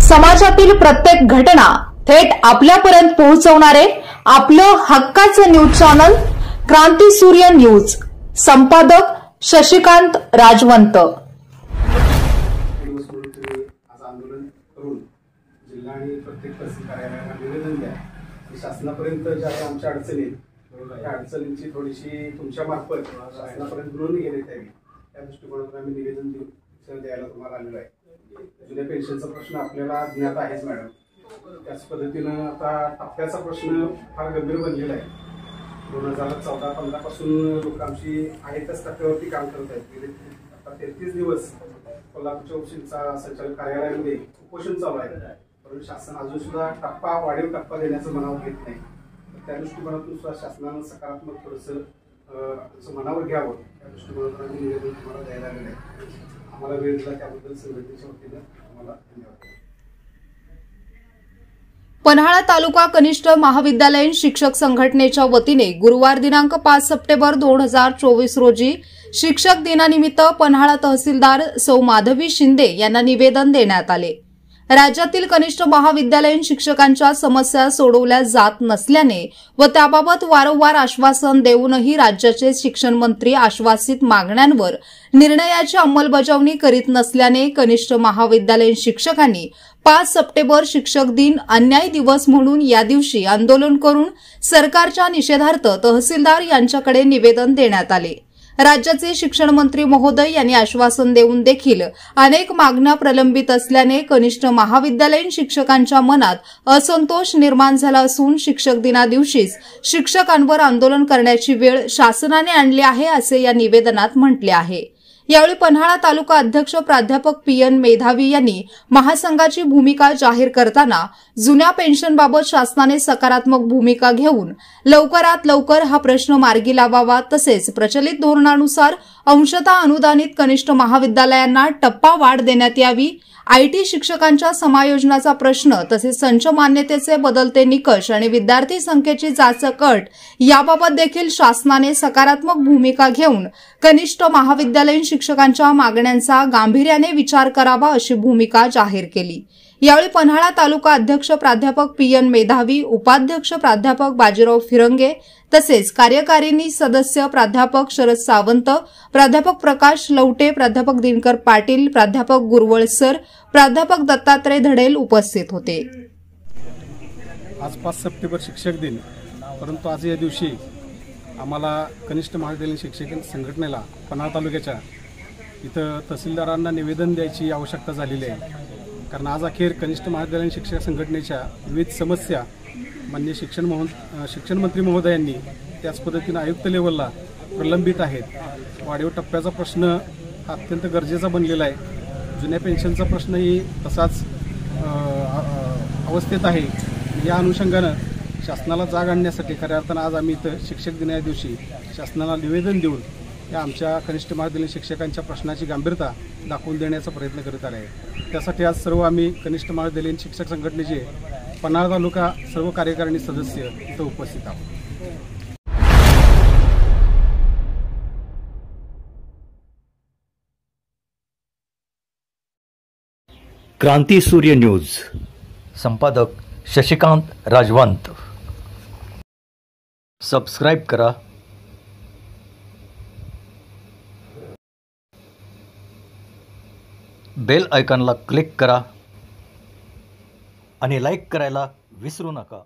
समाजातील प्रत्येक घटना थेट आपल्यापर्यंत पोहोचवणारे आपलं हक्काचं न्यूज चॅनल क्रांती सूर्य न्यूज। संपादक शशिकांत राजवंत। जिल्हा आणि प्रत्येक तहसील कार्यालयाला निवेदन द्या शासनापर्यंत ज्या आमच्या अडचणी त्या अडचणींची थोडीशी तुमच्या मार्फत शासनापर्यंत नोंद घेण्यात यावी त्या दृष्टिकोनातून आम्ही निवेदन द्यायला तुम्हाला आलेलो आहे। जुन्या पेन्शनचा प्रश्न आपल्याला ज्ञात आहेच मॅडम, त्याच पद्धतीनं आता टप्प्याचा प्रश्न फार गंभीर बनलेला आहे। 2014-15 पासून लोक आमची आहे त्याच टप्प्यावरती काम करत आहेत। गेले आता 33 दिवस कोल्हापूरच्या उपशिल्पा संचालक कार्यालयामध्ये उपोषण चालू आहे, परंतु शासन अजून सुद्धा वाढीव टप्पा देण्याचं मनावर घेत नाही। त्या दृष्टिकोनातून सुद्धा शासनानं सकारात्मक थोडंसं मनावर घ्यावं त्या दृष्टिकोनातून आम्ही निवेदन तुम्हाला द्यायला आलेलं आहे। आम्हाला वेळ दिला त्याबद्दल संघटनेच्या वतीनं आम्हाला धन्यवाद। पन्हाळा तालुका कनिष्ठ महाविद्यालयीन शिक्षक संघटनेच्या वतीने गुरुवार दिनांक 5 सप्टेंबर 2024 रोजी शिक्षक दिनानिमित्त पन्हाळा तहसीलदार सौ माधवी शिंदे यांना निवेदन देण्यात आले। राज्यातील कनिष्ठ महाविद्यालयीन शिक्षकांच्या समस्या सोडवल्या जात नसल्याने व त्याबाबत वारंवार आश्वासन देऊनही राज्याचे शिक्षण मंत्री आश्वासित मागण्यांवर निर्णयाची अंमलबजावणी करीत नसल्याने कनिष्ठ महाविद्यालयीन शिक्षकांनी 5 सप्टेंबर शिक्षक दिन अन्याय दिवस म्हणून या दिवशी आंदोलन करून सरकारच्या निषेधार्थ तहसीलदार यांच्याकडे निवेदन देण्यात आले। राज्याचे शिक्षण मंत्री महोदय यांनी आश्वासन देऊन देखील अनेक मागण्या प्रलंबित असल्याने कनिष्ठ महाविद्यालयीन शिक्षकांच्या मनात असंतोष निर्माण झाला असून शिक्षक दिना दिवशीच शिक्षकांवर आंदोलन करण्याची वेळ शासनाने आणली आहे असे या निवेदनात म्हटले आहे। यावेळी पन्हाळा तालुका अध्यक्ष प्राध्यापक पी.एन. मेधावी यांनी महासंघाची भूमिका जाहीर करताना जुन्या पेन्शनबाबत शासनाने सकारात्मक भूमिका घेऊन लवकरात लवकर हा प्रश्न मार्गी लावावा, तसेच प्रचलित धोरणानुसार अंशतः अनुदानित कनिष्ठ महाविद्यालयांना टप्पा वाढ देण्यात यावी, आयटी शिक्षकांच्या समायोजनाचा प्रश्न तसेच संच मान्यतेचे बदलते निकष आणि विद्यार्थी संख्येची जाचक अट याबाबत देखील शासनाने सकारात्मक भूमिका घेऊन कनिष्ठ महाविद्यालयीन शिक्षकांच्या मागण्यांचा गांभीर्याने विचार करावा अशी भूमिका जाहीर केली। यावेळी पन्हाळा तालुका अध्यक्ष प्राध्यापक पी.एन. मेधावी, उपाध्यक्ष प्राध्यापक बाजीराव फिरंगे तसेच कार्यकारिणी सदस्य प्राध्यापक शरद सावंत, प्राध्यापक प्रकाश लवटे, प्राध्यापक दिनकर पाटील, प्राध्यापक गुरवळ सर, प्राध्यापक दत्तात्रय धडेल उपस्थित होते। आज 5 सप्टेंबर शिक्षक दिन, परंतु आज या दिवशी आम्हाला कनिष्ठ महाविद्यालयीन शिक्षक संघटनेला पन्हाळा तालुक्याच्या इथं तहसीलदारांना निवेदन द्यायची आवश्यकता झालेली आहे। कारण आज अखेर कनिष्ठ महाविद्यालयीन शिक्षक संघटनेच्या विविध समस्या माननीय शिक्षण मंत्री महोदयांनी त्याच पद्धतीने आयुक्त लेवलला प्रलंबित आहेत। वाढीव टप्प्याचा प्रश्न हा अत्यंत गरजेचा बनलेला आहे। जुन्या पेन्शनचा प्रश्नही तसाच अवस्थेत आहे। या अनुषंगानं शासनाला जाग आणण्यासाठी खऱ्या अर्थानं आज आम्ही इथं शिक्षक दिना दिवशी शासनाला निवेदन देऊन या आमच्या कनिष्ठ महाविद्यालयीन शिक्षकांच्या प्रश्नाची गंभीरता दाखवून देण्याचा प्रयत्न करीत आले आहे। त्यासाठी आज सर्व आम्ही कनिष्ठ महाविद्यालयीन शिक्षक संघटनेचे पन्हाळा तालुका सर्व कार्यकारिणी सदस्य इथं उपस्थित आहोत। क्रांती सूर्य न्यूज। संपादक शशिकांत राजवंत। सबस्क्राइब करा, बेल आयकॉनला क्लिक करा आणि लाईक करायला विसरू नका।